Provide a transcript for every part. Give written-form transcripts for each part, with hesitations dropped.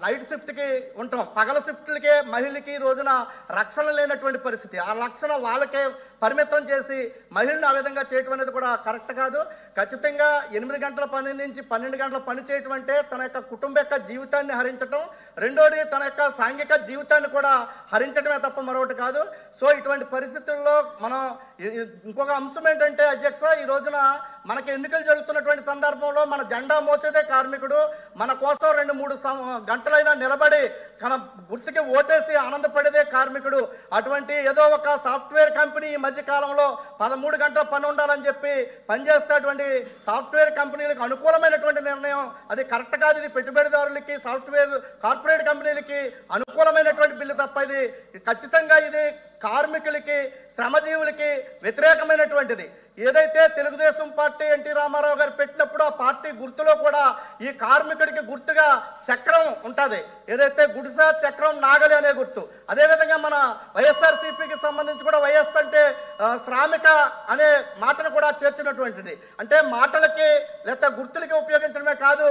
Night షిఫ్ట్కి ఉంటాం, పగల షిఫ్ట్లకే మహిళకి రోజున రక్షణ లేనటువంటి పరిస్థితి. ఆ రక్షణ వాళ్ళకే పరిమితం చేసి మహిళను ఆ విధంగా చేయటం అనేది కూడా కరెక్ట్ కాదు. ఖచ్చితంగా 8 గంటల పని నుంచి 12 గంటల పని చేయటం అంటే తన యొక్క కుటుంబ యొక్క జీవితాన్ని హరించటం, రెండోది తన యొక్క సాంఘిక జీవితాన్ని కూడా హరించడమే తప్ప మరొకటి కాదు. సో ఇటువంటి పరిస్థితుల్లో మనం ఇంకొక అంశం ఏంటంటే అధ్యక్ష, ఈ రోజున మనకి ఎన్నికలు జరుగుతున్నటువంటి సందర్భంలో మన జెండా మోసేదే కార్మికుడు, మన కోసం 2-3 గంటలైనా నిలబడి తన గుర్తుకి ఓటేసి ఆనందపడేదే కార్మికుడు. అటువంటి ఏదో ఒక సాఫ్ట్వేర్ కంపెనీ ఈ మధ్య కాలంలో 13 గంటల పని ఉండాలని చెప్పి పనిచేసేటువంటి సాఫ్ట్వేర్ కంపెనీలకు అనుకూలమైనటువంటి నిర్ణయం అది కరెక్ట్ కాదు. ఇది పెట్టుబడిదారులకి, సాఫ్ట్వేర్ కార్పొరేట్ కంపెనీలకి అనుకూలమైనటువంటి బిల్లు తప్ప ఇది ఖచ్చితంగా ఇది కార్మికులకి, శ్రమజీవులకి వ్యతిరేకమైనటువంటిది. ఏదైతే తెలుగుదేశం పార్టీ ఎన్టీ రామారావు గారు పెట్టినప్పుడు ఆ పార్టీ గుర్తులో కూడా ఈ కార్మికుడికి గుర్తుగా చక్రం ఉంటుంది, ఏదైతే గుడిస చక్రం నాగలి అనే గుర్తు. అదేవిధంగా మన వైఎస్ఆర్సీపీకి సంబంధించి కూడా వైఎస్ అంటే శ్రామిక అనే మాటను కూడా చేర్చినటువంటిది. అంటే మాటలకి లేకపోతే గుర్తులకి ఉపయోగించడమే కాదు,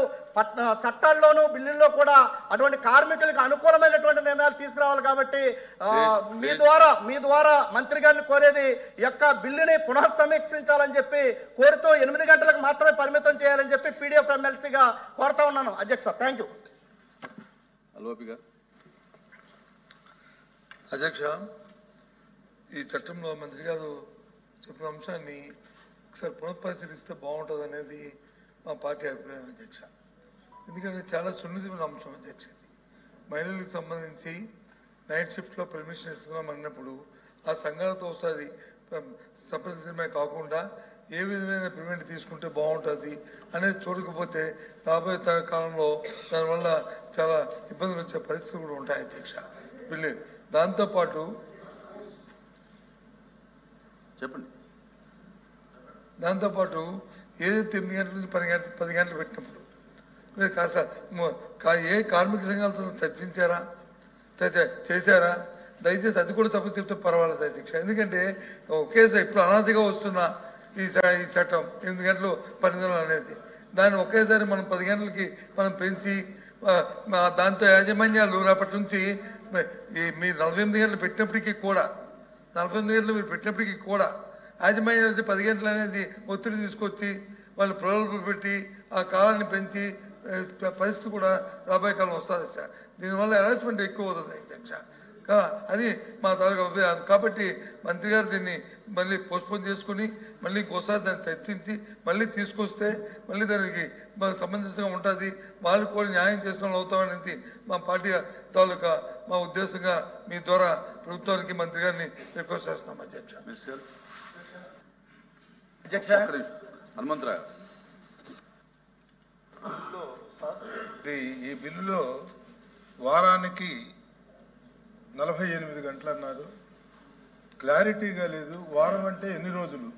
చట్టాల్లోనూ బిల్లుల్లో కూడా అటువంటి కార్మికులకు అనుకూలమైనటువంటి నిర్ణయాలు తీసుకురావాలి. కాబట్టి మీ ద్వారా మంత్రి గారిని కోరేది ఈ యొక్క బిల్లుని పునఃసమీక్షించాలని చెప్పి కోరుతూ 8 గంటలకు మాత్రమే పరిమితం చేయాలని చెప్పి పీడీఎఫ్ ఎమ్మెల్సీగా కోరుతా ఉన్నాను అధ్యక్ష. Thank you. అధ్యక్ష, ఈ చట్టంలో మంత్రి గారు చెప్పిన అంశాన్ని ఒకసారి పునఃపరిశీలిస్తే బాగుంటుంది అనేది మా పార్టీ అభిప్రాయం అధ్యక్ష. ఎందుకంటే చాలా సున్నితమైన అంశం అధ్యక్ష. మహిళలకు సంబంధించి నైట్ షిఫ్ట్లో పర్మిషన్ ఇస్తున్నాం అన్నప్పుడు ఆ సంఘాలతో ఒకసారి సంప్రదించడమే కాకుండా ఏ విధమైన పేమెంట్ తీసుకుంటే బాగుంటుంది అనేది చూడకపోతే రాబోయే కాలంలో దానివల్ల చాలా ఇబ్బందులు వచ్చే పరిస్థితులు కూడా ఉంటాయి అధ్యక్ష. వీళ్ళు దాంతోపాటు చెప్పండి, దాంతోపాటు ఏదైతే 8 గంటల నుంచి 10 గంటలు పెట్టినప్పుడు మీరు కాస్త ఏ కార్మిక సంఘాలతో చర్చించారా, చేశారా? దయచేసి అది కూడా సభ చెప్తే పర్వాలేదు అధ్యక్ష. ఎందుకంటే ఒకేసారి ఇప్పుడు అనాదిగా వస్తున్న ఈ చట్టం 8 గంటలు 12 గంటలు అనేది దాన్ని ఒకేసారి మనం 10 గంటలకి మనం పెంచి దాంతో యాజమాన్యాలు రేపటి నుంచి మీరు 48 గంటలు పెట్టినప్పటికీ కూడా 48 గంటలు మీరు పెట్టినప్పటికీ కూడా యాజమాన్యాలు 10 గంటలు అనేది ఒత్తిడి తీసుకొచ్చి వాళ్ళు ప్రలోభాలు పెట్టి ఆ కాలాన్ని పెంచి పరిస్థితి కూడా రాబోయే కాలం వస్తుంది సార్. దీనివల్ల హెరాస్మెంట్ ఎక్కువ అవుతుంది అధ్యక్ష. అది మా తాలూకా అభిప్రాయం. కాబట్టి మంత్రి గారు దీన్ని మళ్ళీ పోస్ట్పోన్ చేసుకుని మళ్ళీ ఇంకోసారి దాన్ని చర్చించి మళ్ళీ తీసుకొస్తే మళ్ళీ దానికి సంబంధించగా ఉంటుంది, వాళ్ళు కూడా న్యాయం చేసిన అవుతామనేది మా పార్టీ తాలూకా మా ఉద్దేశంగా మీ ద్వారా ప్రభుత్వానికి మంత్రి గారిని రిక్వెస్ట్ చేస్తున్నాం అధ్యక్ష. హనుమంతరావు, ఈ బిల్లులో వారానికి 48 గంటలు అన్నారు, క్లారిటీగా లేదు. వారం అంటే ఎన్ని రోజులు?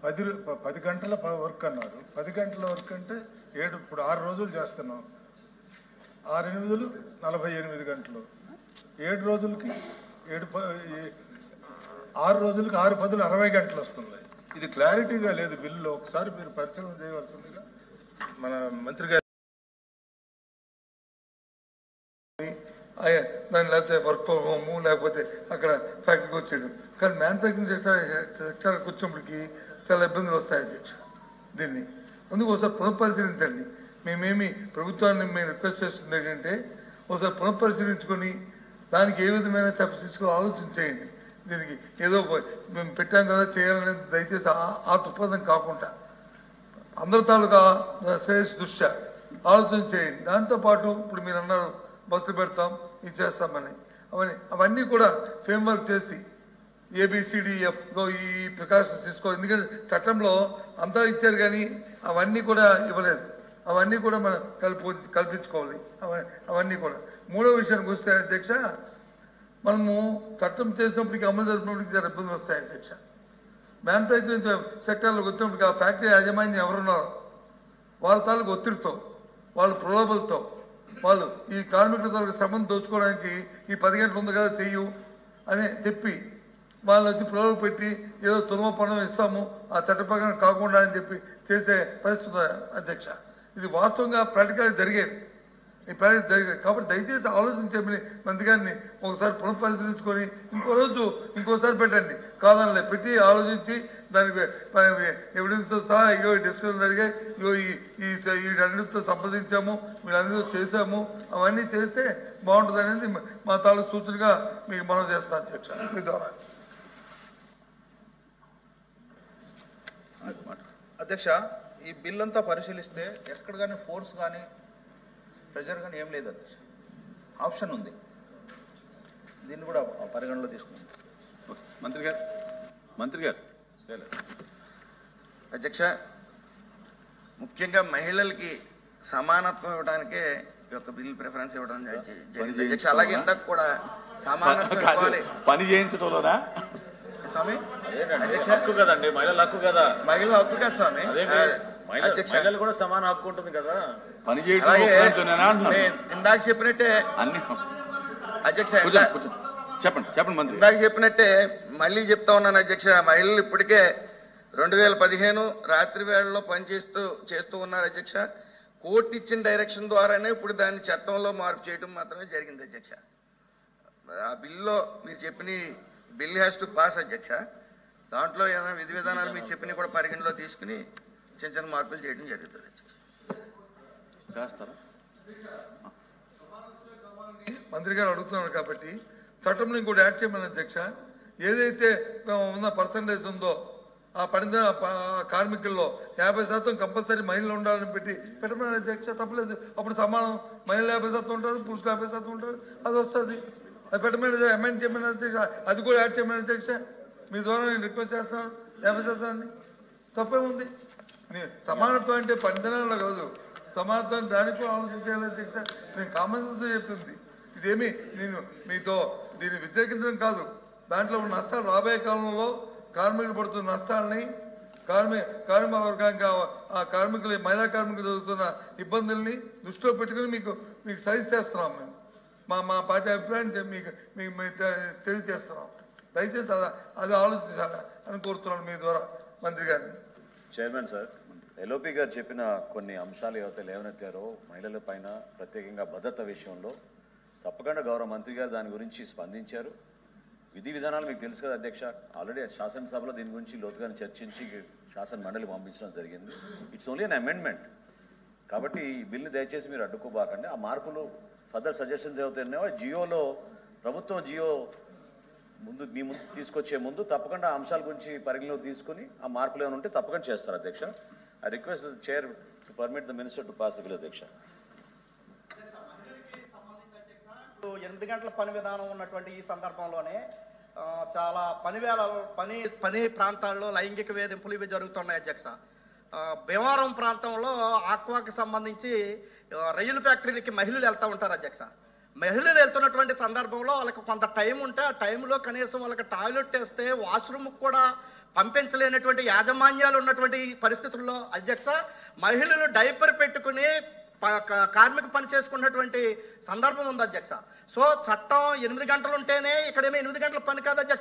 10 గంటల వర్క్ అన్నారు. 10 గంటల వర్క్ అంటే ఇప్పుడు 6 రోజులు చేస్తున్నాం. 6 8 48 గంటలు, 7 రోజులకి 6 రోజులకి 6 10 60 గంటలు వస్తుంది. ఇది క్లారిటీగా లేదు బిల్లులో. ఒకసారి మీరు పరిశీలన చేయవలసిందిగా మన మంత్రి గారు. దాని లేకపోతే వర్క్ ఫ్రమ్ హోము లేకపోతే అక్కడ ఫ్యాక్టరీకి వచ్చేయడం. కానీ మ్యానుఫ్యాక్చరింగ్ సెక్టర్కి వచ్చినప్పటికీ చాలా ఇబ్బందులు వస్తాయి అధ్యక్ష. దీన్ని అందుకు ఒకసారి పునఃపరిశీలించండి. మేమేమి ప్రభుత్వాన్ని మేము రిక్వెస్ట్ చేస్తుంది ఏంటంటే ఒకసారి పునఃపరిశీలించుకొని దానికి ఏ విధమైన స్టెప్స్ తీసుకొని ఆలోచన చేయండి. దీనికి ఏదో మేము పెట్టాం కదా చేయాలనేది దయచేసి ఆ దృక్పథం కాకుండా అందరి తాలూకా శ్రేయస్సు దృష్ట్యా ఆలోచన చేయండి. దాంతోపాటు ఇప్పుడు మీరు అన్నారు బస్సులు పెడతాం ఇది చేస్తామని, అవన్నీ కూడా ఫ్రేమ్వర్క్ చేసి ABCDFలో ఈ ప్రికాషన్స్ తీసుకోవాలి. ఎందుకంటే చట్టంలో అంతా ఇచ్చారు కానీ అవన్నీ కూడా ఇవ్వలేదు. అవన్నీ కూడా మనం కల్పించుకోవాలి. అవన్నీ కూడా. మూడో విషయానికి వస్తే అధ్యక్ష, మనము చట్టం చేసినప్పటికీ అమలు జరిపినప్పటికీ చాలా ఇబ్బందులు వస్తాయి అధ్యక్ష. మ్యానుఫ్యాక్చరింగ్ సెక్టర్లోకి వచ్చినప్పటికీ ఆ ఫ్యాక్టరీ యాజమాన్యం ఎవరున్నారో వాళ్ళ తాలూకు ఒత్తిడితో, వాళ్ళ ప్రలోభలతో వాళ్ళు ఈ కార్మికుల తాలూకు శ్రమను దోచుకోవడానికి ఈ 10 గంటలు ఉంది కదా చెయ్యు అని చెప్పి వాళ్ళు వచ్చి ప్రలోభ పెట్టి ఏదో తురుమ పణం ఇస్తాము ఆ చట్ట ప్రకారం కాకుండా అని చెప్పి చేసే పరిస్థితి అధ్యక్ష. ఇది వాస్తవంగా ప్రాక్టికల్ జరిగేది. ఈ ప్రాజెక్ట్ జరిగాయి. కాబట్టి దయచేసి ఆలోచించమని మంత్రి గారిని ఒకసారి పునఃపరిశీలించుకొని ఇంకోసారి పెట్టండి. కాదనలే పెట్టి ఆలోచించి దానికి ఎవిడెన్స్తో సహా ఇగో డిస్కషన్ జరిగాయి, ఇగో వీటన్నిటితో సంప్రదించాము, వీళ్ళందరితో చేశాము, అవన్నీ చేస్తే బాగుంటుంది అనేది మా తాలూకు సూచనగా మీకు మనం చేస్తాను అధ్యక్ష. మీ ద్వారా అధ్యక్ష, ఈ బిల్ అంతా పరిశీలిస్తే ఎక్కడ కానీ ఫోర్స్ కానీ ప్రెజర్ కానీ ఏం లేదు అధ్యక్ష. ఆప్షన్ ఉంది, దీన్ని కూడా పరిగణలో తీసుకున్నాం. మంత్రి గారు అధ్యక్ష, ముఖ్యంగా మహిళలకి సమానత్వం ఇవ్వడానికే ఈ యొక్క బిల్ ప్రిఫరెన్స్ ఇవ్వడం జరిగింది అధ్యక్ష. అలాగే ఇంతకు కూడా సమానత్వం ఇవ్వాలి. పని చేయించడంలోనా స్వామి? అధ్యక్ష హక్కు కదండి, మహిళల హక్కు కదా. మహిళల హక్కు కదా స్వామి. అధ్యక్ష మహిళలు కూడా సమాన హక్కు ఉంటుంది కదా పని అలాగే చేయడం. ఇందాక చెప్పినట్టే అన్ని అధ్యక్ష, చెప్పండి మంత్రి. ఇందాక చెప్పినట్టే మళ్ళీ చెప్తా ఉన్నాను అధ్యక్ష. మహిళలు ఇప్పటికే 2015 రాత్రి వేళల్లో చేస్తూ ఉన్నారు అధ్యక్ష. కోర్టు ఇచ్చిన డైరెక్షన్ ద్వారానే ఇప్పుడు దాన్ని చట్టంలో మార్పు చేయడం మాత్రమే జరిగింది అధ్యక్ష. ఆ బిల్లో మీరు చెప్పిన బిల్ హ్యాస్ టు పాస్ అధ్యక్ష. దాంట్లో ఏమైనా విధి విధానాలు మీరు చెప్పిన కూడా పరిగణలో తీసుకుని చిన్న చిన్న మార్పులు చేయడం జరుగుతుంది అధ్యక్ష. చేస్తారా? మంత్రి గారు అడుగుతున్నారు కాబట్టి చట్టంలో ఇంకోటి యాడ్ చేయమని అధ్యక్ష. ఏదైతే ఉన్న పర్సంటేజ్ ఉందో ఆ పడిన కార్మికుల్లో 50% కంపల్సరీ మహిళలు ఉండాలని పెట్టమని అధ్యక్ష. తప్పలేదు. అప్పుడు సమానం, మహిళలు 50% ఉంటారు, పురుషులు 50% ఉంటారు, అది వస్తుంది. అది పెట్టమని అమెండ్ చేయమని అధ్యక్ష. అది కూడా యాడ్ చేయమని అధ్యక్ష. మీ ద్వారా నేను రిక్వెస్ట్ చేస్తున్నాను 50%. తప్పేముంది? సమానత్వం అంటే పండితనంలో కాదు, సమానత్వాన్ని దానికి కూడా ఆలోచించాలి అధ్యక్ష. నేను కామన్ సెన్స్ చెప్తుంది. ఇదేమి నేను మీతో దీన్ని వ్యతిరేకించడం కాదు. దాంట్లో ఉన్న నష్టాలు రాబోయే కాలంలో కార్మికులు పడుతున్న నష్టాలని, కార్మిక వర్గానికి ఆ కార్మికులు, మహిళా కార్మికులు జరుగుతున్న ఇబ్బందుల్ని దృష్టిలో పెట్టుకుని మీకు సజెస్ట్ చేస్తున్నాం. మేము మా పార్టీ అభిప్రాయాన్ని మీకు తెలియజేస్తున్నాం. దయచేసి అది ఆలోచించాలి అని కోరుతున్నాను మీ ద్వారా మంత్రి గారిని. చైర్మన్ సార్, ఎల్ఓపి గారు చెప్పిన కొన్ని అంశాలు ఏవైతే లేవనెత్తారో మహిళల పైన ప్రత్యేకంగా భద్రత విషయంలో తప్పకుండా గౌరవ మంత్రి గారు దాని గురించి స్పందించారు. విధి విధానాలు మీకు తెలుసు కదా అధ్యక్ష. ఆల్రెడీ శాసనసభలో దీని గురించి లోతుగా చర్చించి శాసన మండలి పంపించడం జరిగింది. It's only an amendment. కాబట్టి ఈ బిల్లు దయచేసి మీరు అడ్డుకోబాకండి. ఆ మార్పులు ఫర్దర్ సజెషన్స్ ఏవైతున్నాయో జియోలో ప్రభుత్వం జియో మీ ముందు తీసుకొచ్చే ముందు తప్పకుండా ఆ అంశాల గురించి పరిగణలోకి తీసుకుని ఆ మార్పులు ఏమైనా ఉంటే తప్పకుండా చేస్తారు అధ్యక్ష. I request the chair to permit the minister to pass bill అధ్యక్ష. 8 గంటల పని విధానం ఉన్నటువంటి ఈ సందర్భంలోనే చాలా పని ప్రాంతాల్లో లైంగిక వేధింపులు ఇవి జరుగుతున్నాయి అధ్యక్ష. భీమవరం ప్రాంతంలో ఆక్వాకి సంబంధించి రైలు ఫ్యాక్టరీలకి మహిళలు వెళ్తూ ఉంటారు అధ్యక్ష. మహిళలు వెళ్తున్నటువంటి సందర్భంలో వాళ్ళకి కొంత టైం ఉంటే ఆ టైంలో కనీసం వాళ్ళకి టాయిలెట్ వేస్తే వాష్రూమ్కి కూడా పంపించలేనటువంటి యాజమాన్యాలు ఉన్నటువంటి పరిస్థితుల్లో అధ్యక్ష మహిళలు డైపర్ పెట్టుకుని కార్మిక పని చేసుకున్నటువంటి సందర్భం ఉంది అధ్యక్ష. సో చట్టం 8 గంటలు ఉంటేనే ఇక్కడేమో 8 గంటల పని కాదు అధ్యక్ష.